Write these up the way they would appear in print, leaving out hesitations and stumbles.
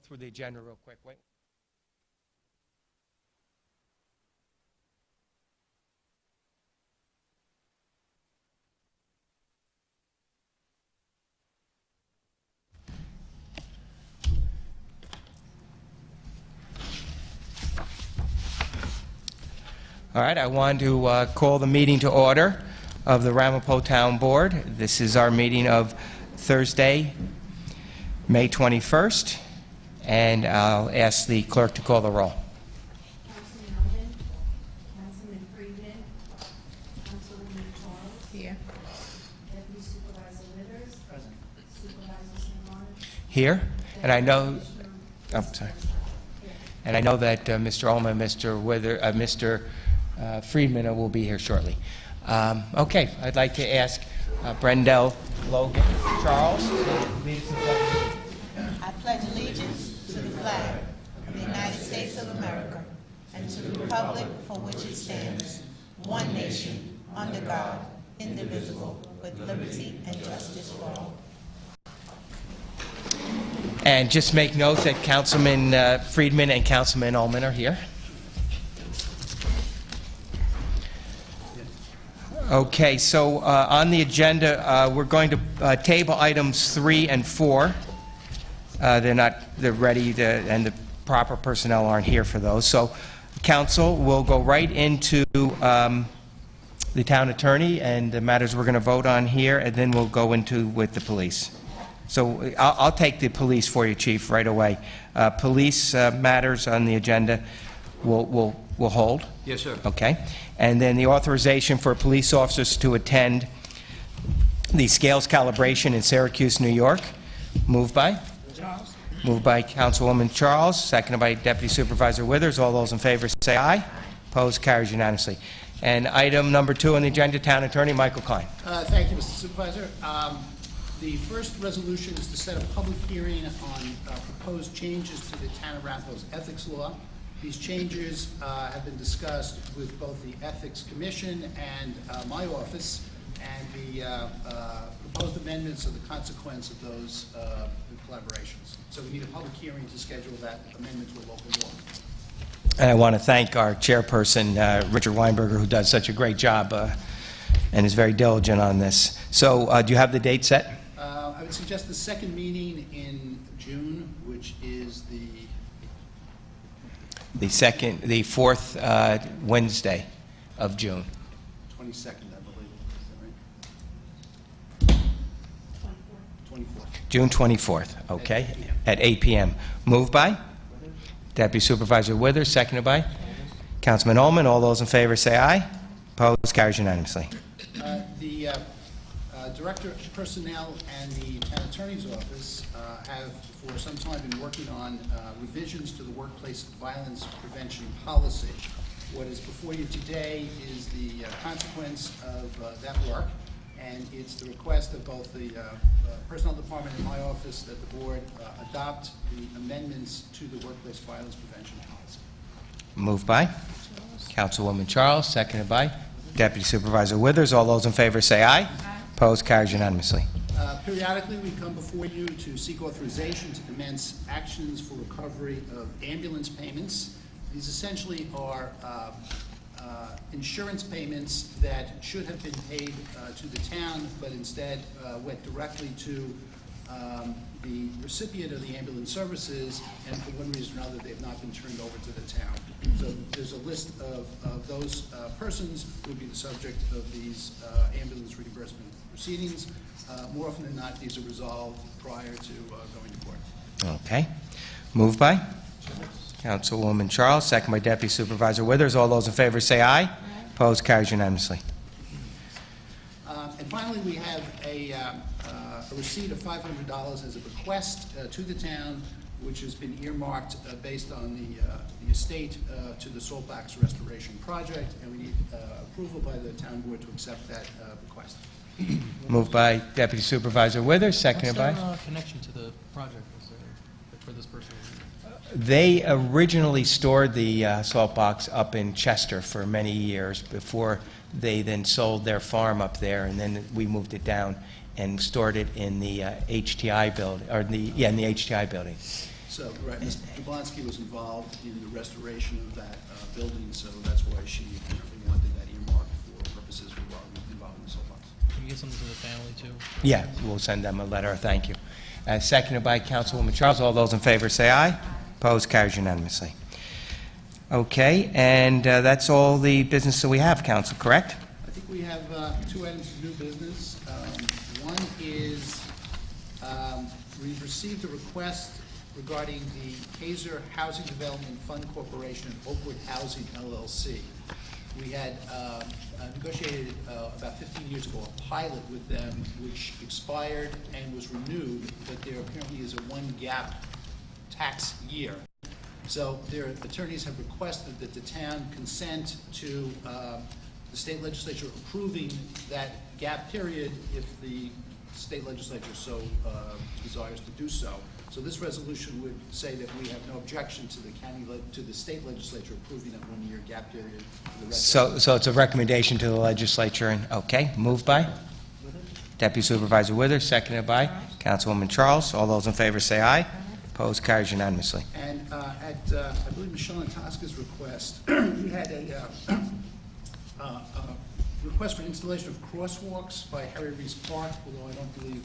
through the agenda real quick. Wait. All right, I want to call the meeting to order of the Ramapo Town Board. This is our meeting of Thursday, May 21st, and I'll ask the clerk to call the roll. Councilman Owen, Councilman Friedman, Councilwoman Charles. Here. Deputy Supervisor Withers. Present. Supervisor St. Lawrence. Here, and I know, Commissioner oh, sorry. And I know that Mr. Ullman, Mr. Friedman will be here shortly. Okay, I'd like to ask Brendel Logan Charles to lead us in the pledge. I pledge allegiance to the flag of the United States of America and to the republic for which it stands, one nation, under God, indivisible, with liberty and justice for all. And just make note that Councilman Friedman and Councilman Ullman are here. Okay, so on the agenda, we're going to table items 3 and 4. They're ready, and the proper personnel aren't here for those. So, council will go right into the town attorney and the matters we're going to vote on here, and then we'll go into with the police. So I'll take the police for you, Chief, right away. Police matters on the agenda will hold. Yes, sir. Okay. And then the authorization for police officers to attend the scales calibration in Syracuse, New York. Moved by? Charles? Moved by Councilwoman Charles, seconded by Deputy Supervisor Withers. All those in favor say aye. Opposed? Carries unanimously. And item number 2 on the agenda, Town Attorney Michael Klein. Thank you, Mr. Supervisor. The first resolution is to set a public hearing on proposed changes to the Town of Ramapo's ethics law. These changes have been discussed with both the Ethics Commission and my office, and the proposed amendments are the consequence of those collaborations. So we need a public hearing to schedule that amendment to a local law. And I want to thank our chairperson, Richard Weinberger, who does such a great job and is very diligent on this. So do you have the date set? I would suggest the second meeting in June, which is The fourth Wednesday of June. 22nd, I believe. Is that right? 24th. June 24th, okay, at 8 p.m. Moved by? Deputy Supervisor Withers, seconded by? Councilman Ullman. All those in favor say aye. Opposed? Carries unanimously. The Director of Personnel and the Town Attorney's Office have for some time been working on revisions to the workplace violence prevention policy. What is before you today is the consequence of that work, and it's the request of both the Personnel Department and my office that the Board adopt the amendments to the workplace violence prevention policy. Moved by? Councilwoman Charles, seconded by? Deputy Supervisor Withers. All those in favor say aye. Opposed? Carries unanimously. Periodically, we come before you to seek authorization to commence actions for recovery of ambulance payments. These essentially are insurance payments that should have been paid to the town, but instead went directly to the recipient of the ambulance services, and for one reason or another, they've not been turned over to the town. So there's a list of those persons who would be the subject of these ambulance reimbursement proceedings. More often than not, these are resolved prior to going to court. Okay. Moved by? Councilwoman Charles, second by Deputy Supervisor Withers. All those in favor say aye. Opposed? Carries unanimously. And finally, we have a receipt of $500 as a bequest to the town, which has been earmarked based on the estate to the Saltbox Restoration Project, and we need approval by the town board to accept that bequest. Moved by Deputy Supervisor Withers, seconded by? What's their connection to the project for this person? They originally stored the salt box up in Chester for many years before they then sold their farm up there, and then we moved it down and stored it in the HTI building, or in the HTI building. So, right, Ms. Jablonski was involved in the restoration of that building, so that's why she apparently wanted that earmark for purposes involving the soapbox. Can you get something to the family too? Yeah, we'll send them a letter, thank you. Seconded by Councilwoman Charles. All those in favor say aye. Opposed, carries unanimously. Okay, and that's all the business that we have, Council, correct? I think we have two items of new business. One is, we've received a request regarding the Kaiser Housing Development Fund Corporation and Oakwood Housing LLC. We had negotiated about 15 years ago a pilot with them, which expired and was renewed, but there apparently is a one-gap tax year. So their attorneys have requested that the town consent to the state legislature approving that gap period if the state legislature so desires to do so. So this resolution would say that we have no objection to the state legislature approving that one-year gap period for the rest of So it's a recommendation to the legislature, and, okay, moved by? Deputy Supervisor Withers, seconded by Councilwoman Charles. All those in favor say aye. Opposed, carries unanimously. And at, I believe, Michelle Antosca's request, we had a request for installation of crosswalks by Harry Reese Park, although I don't believe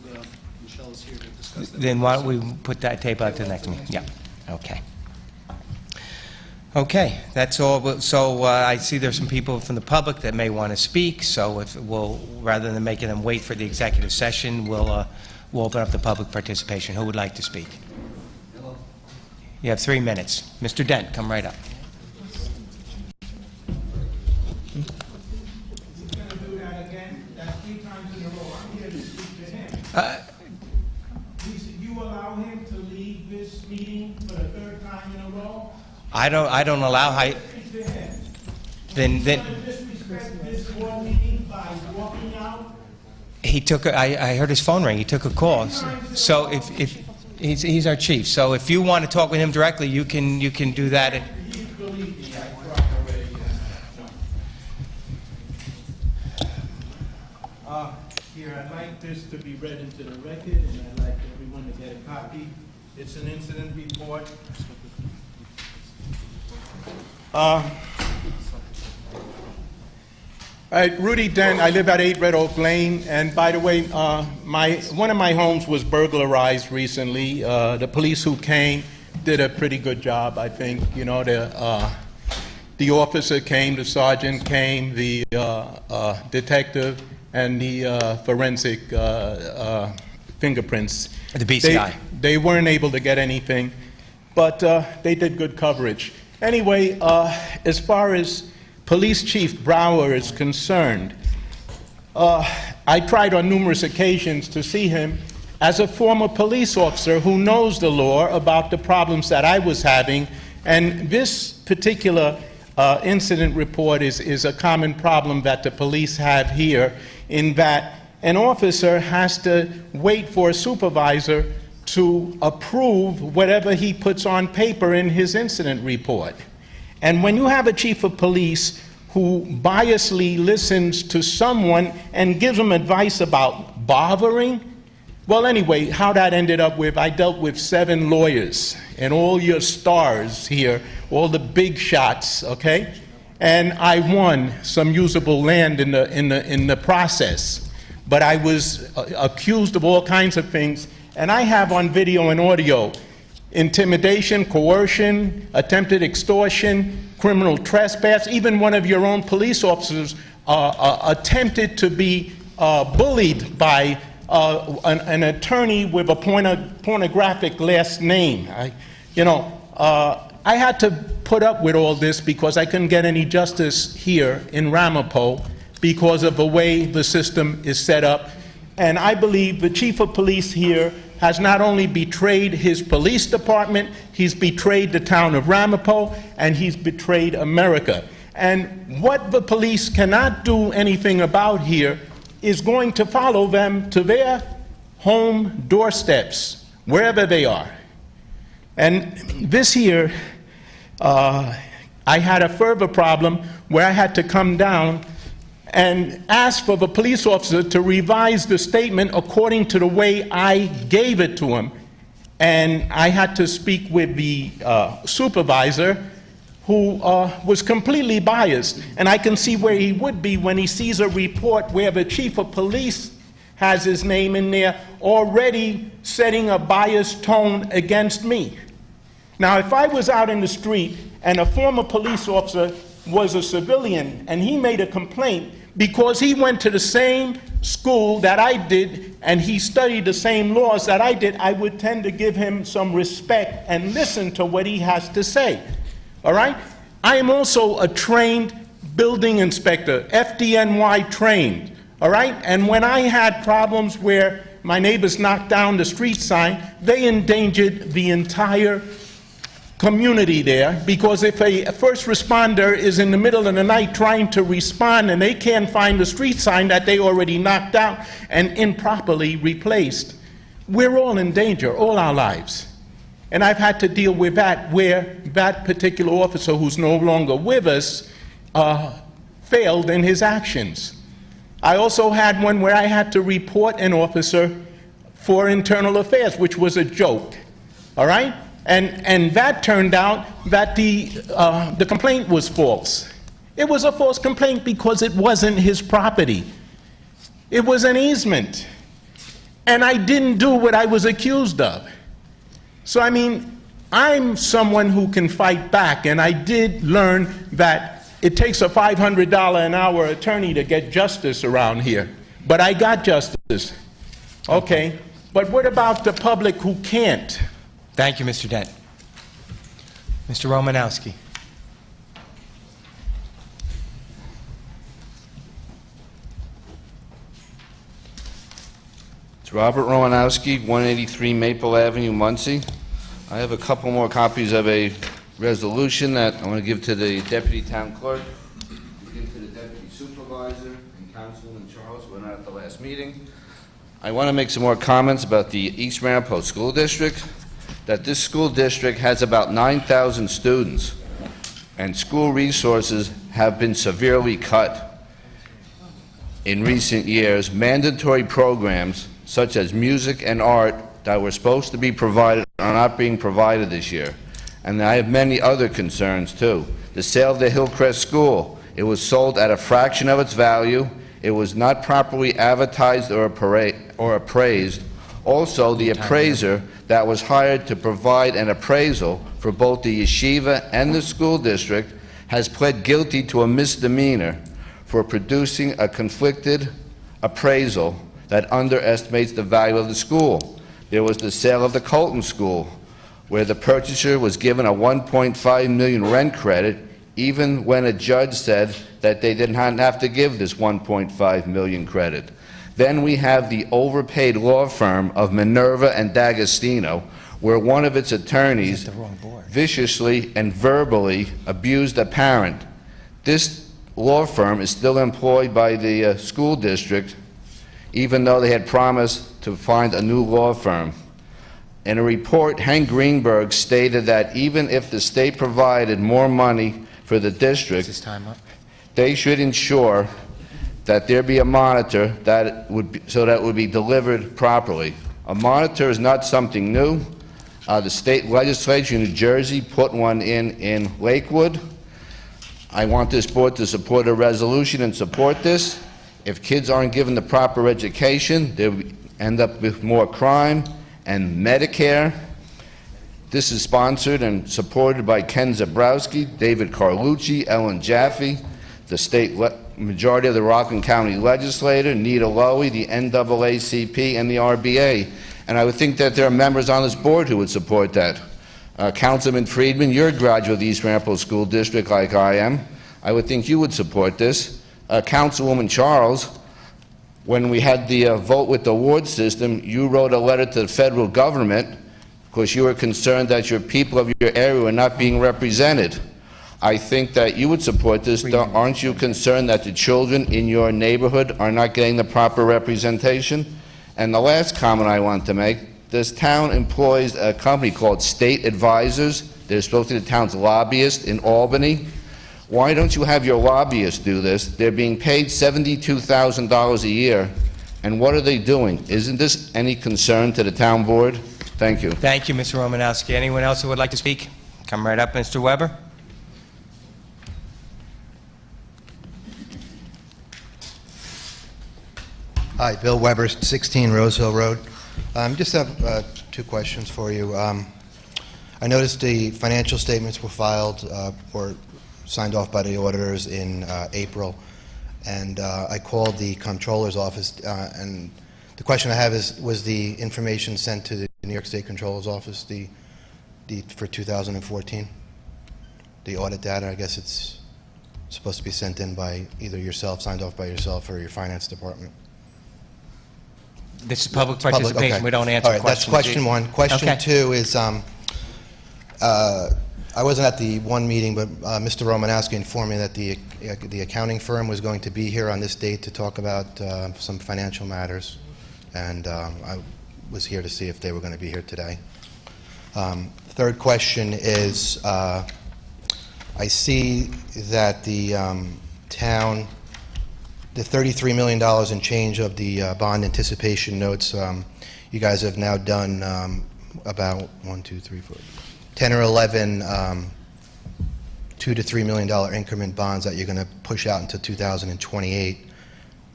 Michelle is here to discuss that. Then why don't we put that tape out to the next meeting? Yeah, okay. Okay, that's all. So I see there's some people from the public that may want to speak, so if we'll, rather than making them wait for the executive session, we'll open up the public participation. Who would like to speak? You have 3 minutes. Mr. Dent, come right up. He's going to do that again. That's 3 times in a row. I'm here to speak to him. You allow him to leave this meeting for the 3rd time in a row? I don't allow Speak to him. then He's going to disrespect this board meeting by walking out. he took I heard his phone ring. He took a call. So if he's our chief. So if you want to talk with him directly, you can do that. You believe me, I tried already. Here, I'd like this to be read into the record, and I'd like everyone to get a copy. It's an incident report. All right, Rudy Dent, I live at 8 Red Oak Lane, and by the way, one of my homes was burglarized recently. The police who came did a pretty good job, I think. You know, the officer came, the sergeant came, the detective, and the forensic fingerprints. The BCI. They weren't able to get anything, but they did good coverage. Anyway, as far as Police Chief Brower is concerned, I tried on numerous occasions to see him as a former police officer who knows the law about the problems that I was having, and this particular incident report is a common problem that the police have here, in that an officer has to wait for a supervisor to approve whatever he puts on paper in his incident report. And when you have a chief of police who biasly listens to someone and gives them advice about bothering, well, anyway, how that ended up with, I dealt with 7 lawyers and all your stars here, all the big shots, okay? And I won some usable land in the process, but I was accused of all kinds of things, and I have on video and audio intimidation, coercion, attempted extortion, criminal trespass. Even one of your own police officers attempted to be bullied by an attorney with a pornographic last name. I had to put up with all this because I couldn't get any justice here in Ramapo because of the way the system is set up. And I believe the chief of police here has not only betrayed his police department, he's betrayed the town of Ramapo, and he's betrayed America. And what the police cannot do anything about here is going to follow them to their home doorsteps, wherever they are. And this here, I had a further problem where I had to come down and ask for the police officer to revise the statement according to the way I gave it to him. and I had to speak with the supervisor, who was completely biased. And I can see where he would be when he sees a report where the chief of police has his name in there, already setting a biased tone against me. Now, if I was out in the street and a former police officer was a civilian and he made a complaint because he went to the same school that I did and he studied the same laws that I did, I would tend to give him some respect and listen to what he has to say. All right? I am also a trained building inspector, FDNY trained. All right? And when I had problems where my neighbors knocked down the street sign, they endangered the entire community there, because if a first responder is in the middle of the night trying to respond and they can't find the street sign that they already knocked down and improperly replaced, we're all in danger all our lives. And I've had to deal with that, where that particular officer who's no longer with us failed in his actions. I also had one where I had to report an officer for internal affairs, which was a joke, all right? And that turned out that the complaint was false. It was a false complaint because it wasn't his property. It was an easement. And I didn't do what I was accused of. So, I mean, I'm someone who can fight back, and I did learn that it takes a $500 an hour attorney to get justice around here. But I got justice. Okay. But what about the public who can't? Thank you, Mr. Dent. Mr. Romanowski. It's Robert Romanowski, 183 Maple Avenue, Muncie. I have a couple more copies of a resolution that I want to give to the Deputy Town Clerk, give to the Deputy Supervisor, and Councilwoman Charles, who were not at the last meeting. I want to make some more comments about the East Ramapo School District, that this school district has about 9,000 students, and school resources have been severely cut in recent years. Mandatory programs such as music and art that were supposed to be provided are not being provided this year. And I have many other concerns too. The sale of the Hillcrest School, it was sold at a fraction of its value. It was not properly advertised or appraised. Also, the appraiser that was hired to provide an appraisal for both the yeshiva and the school district has pled guilty to a misdemeanor for producing a conflicted appraisal that underestimates the value of the school. There was the sale of the Colton School, where the purchaser was given a $1.5 million rent credit, even when a judge said that they didn't have to give this $1.5 million credit. Then we have the overpaid law firm of Minerva and D'Agostino, where one of its attorneys viciously and verbally abused a parent. This law firm is still employed by the school district, even though they had promised to find a new law firm. In a report, Hank Greenberg stated that even if the state provided more money for the district, Is this time up? they should ensure that there be a monitor so that it would be delivered properly. A monitor is not something new. The state legislature in New Jersey put one in Lakewood. I want this board to support a resolution and support this. If kids aren't given the proper education, they end up with more crime. And Medicare, this is sponsored and supported by Ken Zabrowski, David Carlucci, Ellen Jaffe, the state majority of the Rockland County legislator, Nita Lowy, the NAACP, and the RBA. And I would think that there are members on this board who would support that. Councilman Friedman, you're a graduate of the East Ramapo School District like I am. I would think you would support this. Councilwoman Charles, when we had the vote with the award system, you wrote a letter to the federal government because you were concerned that your people of your area were not being represented. I think that you would support this. Aren't you concerned that the children in your neighborhood are not getting the proper representation? And the last comment I want to make, this town employs a company called State Advisors. They're supposed to be the town's lobbyist in Albany. Why don't you have your lobbyists do this? They're being paid $72,000 a year, and what are they doing? Isn't this any concern to the town board? Thank you. Thank you, Mr. Romanowski. Anyone else who would like to speak? Come right up, Mr. Weber. Hi, Bill Weber, 16 Rose Hill Road. Just have two questions for you. I noticed the financial statements were filed or signed off by the auditors in April, and I called the comptroller's office, and the question I have is, was the information sent to the New York State Comptroller's office for 2014? The audit data, I guess it's supposed to be sent in by either yourself, signed off by yourself, or your finance department. This is public Public, participation. okay. We don't answer All right, questions. that's question one. Question Okay. two is, I wasn't at the one meeting, but Mr. Romanowski informed me that the accounting firm was going to be here on this date to talk about some financial matters, and I was here to see if they were going to be here today. Third question is, I see that the town, the $33 million in change of the bond anticipation notes, you guys have now done about 10 or 11 $2 to $3 million increment bonds that you're going to push out until 2028.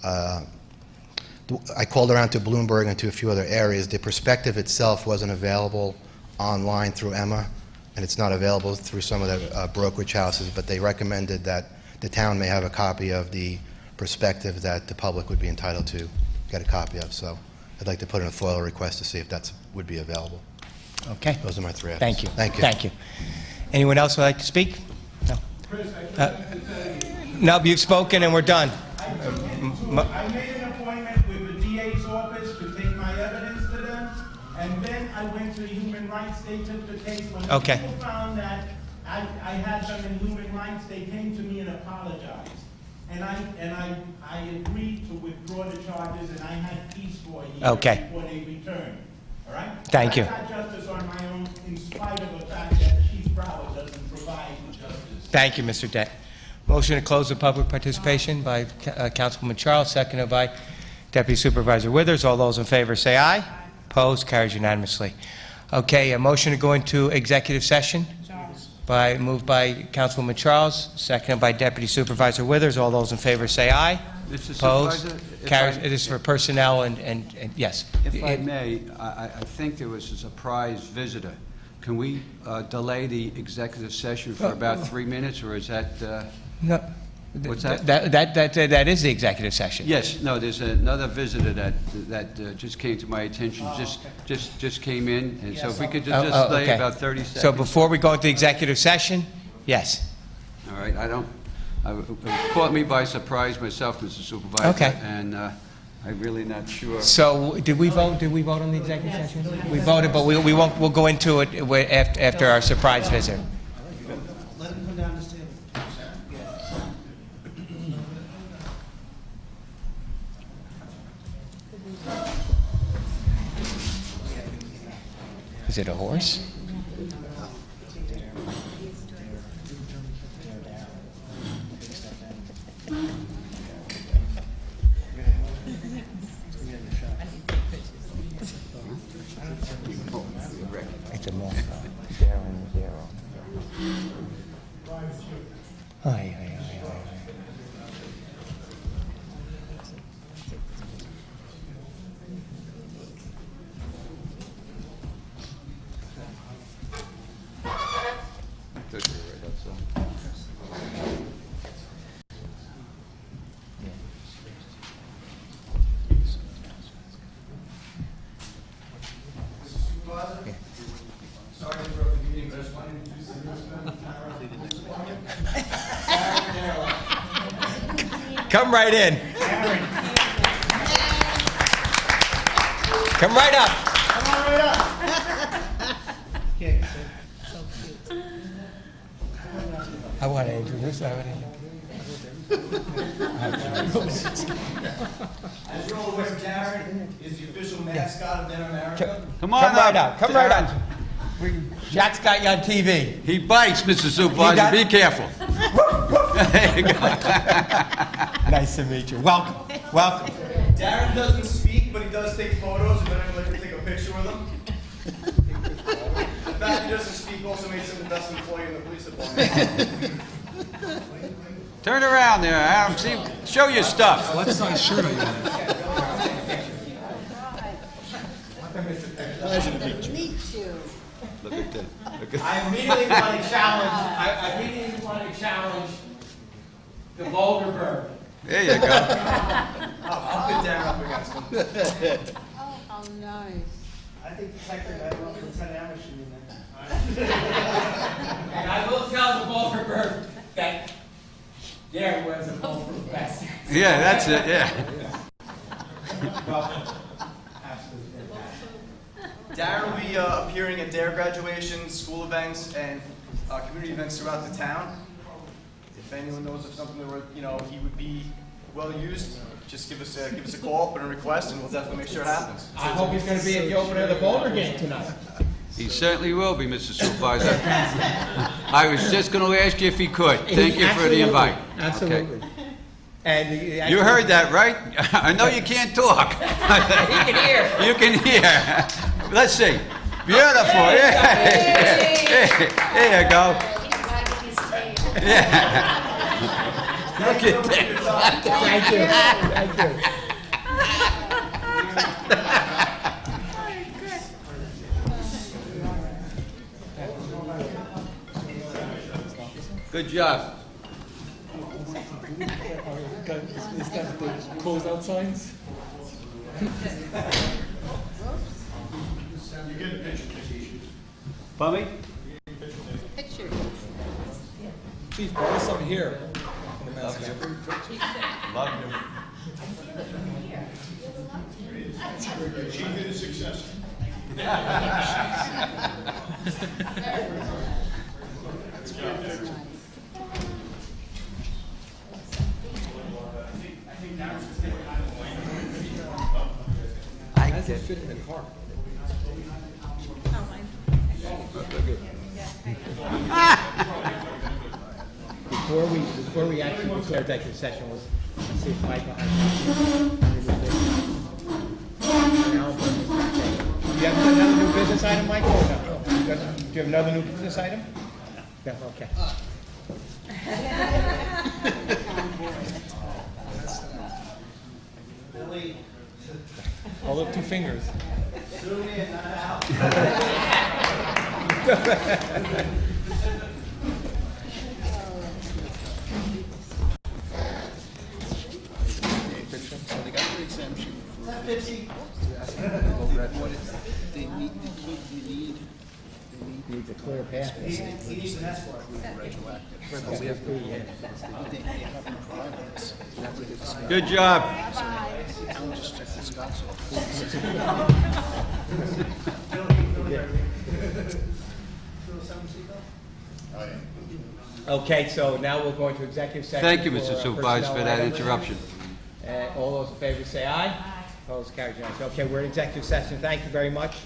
I called around to Bloomberg and to a few other areas. The prospective itself wasn't available online through Emma, and it's not available through some of the brokerage houses, but they recommended that the town may have a copy of the prospective that the public would be entitled to get a copy of. So I'd like to put in a FOIL request to see if that would be available. Okay. Those are my three items. Thank you. Thank you. Thank you. Anyone else would like to speak? No. No, you've spoken and we're done. I made an appointment with the DA's office to take my evidence to them, and then I went to the Human Rights. They took the case. When the Okay. people found that I had them in Human Rights, they came to me and apologized. And I agreed to withdraw the charges, and I had peace for a year Okay. before they returned. All right? Thank you. I got justice on my own, in spite of the fact that Chief Broward doesn't provide justice. Thank you, Mr. Dent. Motion to close the public participation by Councilwoman Charles, seconded by Deputy Supervisor Withers. All those in favor say aye. Opposed? Carries unanimously. Okay, a motion to go into executive session? Moved by Councilwoman Charles, seconded by Deputy Supervisor Withers. All those in favor say aye. Mr. Opposed? Supervisor, if Carries. I- It is for personnel and yes. If I may, I think there was a surprise visitor. Can we delay the executive session for about 3 minutes, or is that... No. What's that? That is the executive session. Yes, no, there's another visitor that just came to my attention, just came in, and so if we could just Oh, delay okay. about 30 seconds. So before we go into executive session, yes. All right, it caught me by surprise myself, Mr. Supervisor. Okay. And I'm really not sure. So did we vote? Did we vote on the executive session? We voted, but we won't. We'll go into it after our surprise visit. Let him come down to the table. Is it a horse? It's a moth. Aye, aye, aye, aye. Come right in. Come right up. I want to introduce. As you're all aware, Darren is the official mascot of Den America. Come Come on right up. up. Come right up. Jack's got you on TV. He bites, Mr. He Supervisor, does? be careful. There you go. Nice to meet you. Welcome. Welcome. Darren doesn't speak, but he does take photos, and then I'd like to take a picture with him. fact he doesn't speak also makes him the best employee in the police department. Turn around there, Adam, see, show your stuff. What size shirt are you in? Look at this. I immediately want to challenge, I immediately want to challenge the Boulder Bird. There you go. I'll put Darren up against him. Oh, how nice. I think the secretary might want Lieutenant Amber should be in there. And I will tell the Boulder Bird that there was a Boulder vest. Yeah, that's it, yeah. Darren will be appearing at DARE graduations, school events, and community events throughout the town. If anyone knows of something where, he would be well used, just give us a call, put a request, and we'll definitely make sure it happens. I hope he's going to be at the opening of the Boulder game tonight. He certainly will be, Mr. Supervisor. I was just going to ask you if he could. Thank you for the invite. Absolutely. Okay. And You heard that, right? I know you can't talk. He can hear. You can hear. Let's see. Beautiful. Yeah. There you go. Yeah. Look at that. Thank you. Thank you. Good job. Is that the closeout signs? Bummy? Picture. Chief, borrow some here. In the mask. Love you. How does it fit in the car? Before we actually declare executive session, let's see if Michael has. Do you have another new business item, Michael, or no? Do you have another new business item? No, okay. Hold up 2 fingers. So they got their exemption for. They need, Needs a clear path. He needs an escort. retroactive. They haven't provided this. Good job. Alan just checked the Scott's off. Okay, so now we'll go into executive session. Thank you, for, Mr. Supervisor, for personnel that items. interruption. All those in favor say aye. Aye. Opposed, carried unanimously. Okay, we're in executive session. Thank you very much.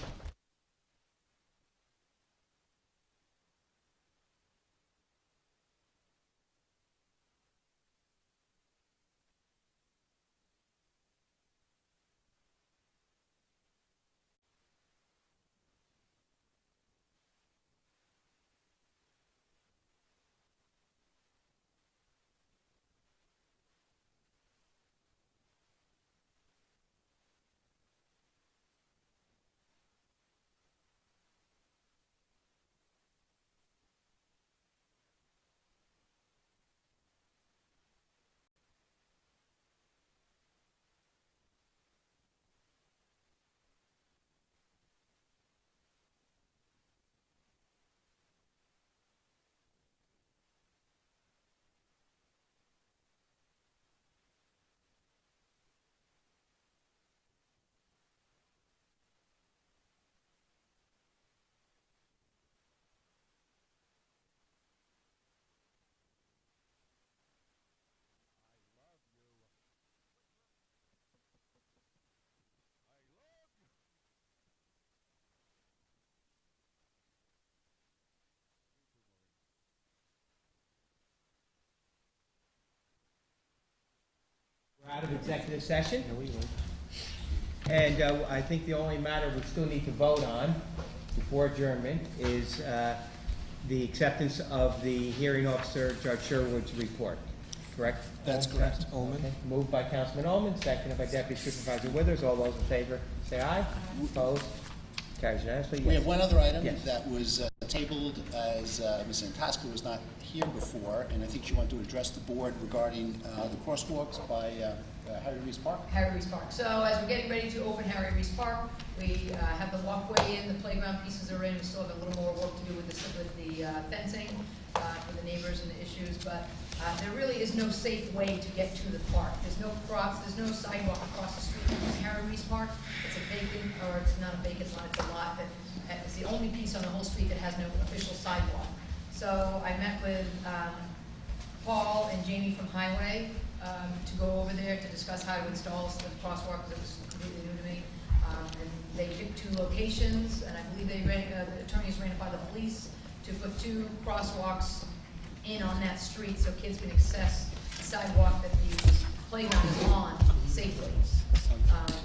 We're out of executive session. And I think the only matter we still need to vote on before adjournment is the acceptance of the hearing officer, Judge Sherwood's report, correct? That's correct. Okay. Moved by Councilman Ullman, seconded by Deputy Supervisor Withers. All those in favor, say aye. Opposed? Carries unanimously. We have one other item Yes. that was tabled as Ms. Antoska was not here before, and I think she wanted to address the board regarding the crosswalks by Harry Reese Park. Harry Reese Park. So as we're getting ready to open Harry Reese Park, we have the walkway in, the playground pieces are in. We still have a little more work to do with the fencing for the neighbors and the issues, but there really is no safe way to get to the park. There's no sidewalk across the street from Harry Reese Park. It's a vacant, or it's not a vacant lot, it's a lot that is the only piece on the whole street that has no official sidewalk. So I met with Paul and Jamie from Highway to go over there to discuss how to install the crosswalk, because it was completely new to me. And they picked 2 locations, and I believe the attorneys ran it by the police to put 2 crosswalks in on that street so kids can access the sidewalk that the playground is on safely.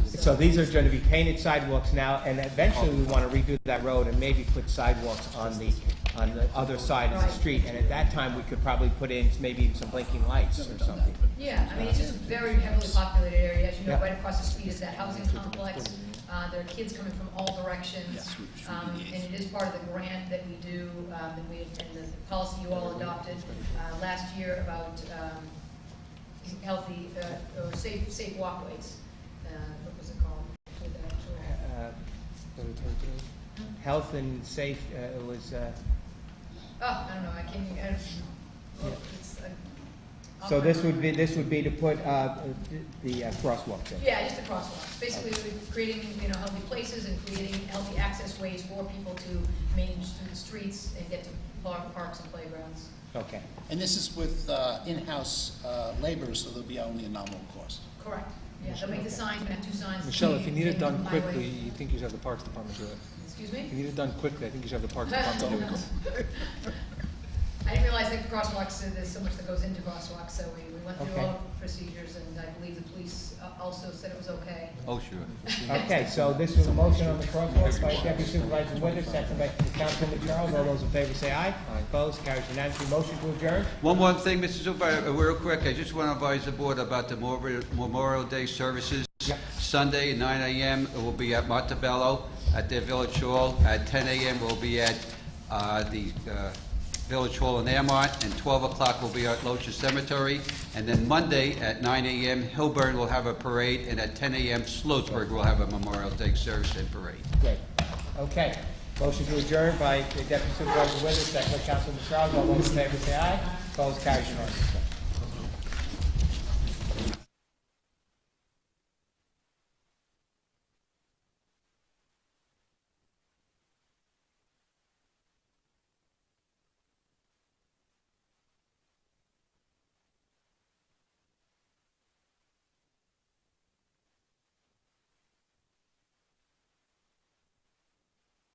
So these are going to be painted sidewalks now, and eventually we want to redo that road and maybe put sidewalks on the other side of the street. And at that time, we could probably put in maybe some blinking lights or something. Yeah, I mean, it's just a very heavily populated area. As you know, Yeah. right across the street is that housing complex. There are kids coming from all directions. And it is part of the grant that we do, and the policy you all adopted last year about healthy, or safe walkways. What was it called? With the actual- Health and safe, it was, I don't know, I can't, so this would be to put the crosswalk there. yeah, just the crosswalks. Basically, we're creating, healthy places and creating healthy access ways for people to manage through the streets and get to parks and playgrounds. Okay. And this is with in-house labor, so there'll be only a nominal cost. Correct. Yeah, they'll make the signs, we have 2 signs. Michelle, if you need it done From Highway. quickly, you think you should have the Parks Department do it. Excuse If you me? need it done quickly, I think you should have the Parks Department do it. I didn't realize that crosswalks, there's so much that goes into crosswalks, so we went through Okay. all the procedures, and I believe the police also said it was okay. Oh, sure. Okay, so this was a motion on the crosswalk by Deputy Supervisor Withers, second by Councilman Charles. All those in favor say aye. Opposed? Carries unanimously. Motion to adjourn. One more thing, Mr. Supervisor, real quick, I just want to advise the board about the Memorial Day services. Sunday at 9 a.m., it will be at Montebello at their Village Hall. At 10 a.m., we'll be at the Village Hall in Airmont, and 12 o'clock will be at Locher Cemetery. And then Monday at 9 a.m., Hilburn will have a parade, and at 10 a.m., Sloatsburg will have a Memorial Day service and parade. Great. Okay. Motion to adjourn by Deputy Supervisor Withers, second by Councilman Charles. All those in favor say aye. Opposed? Carries unanimously.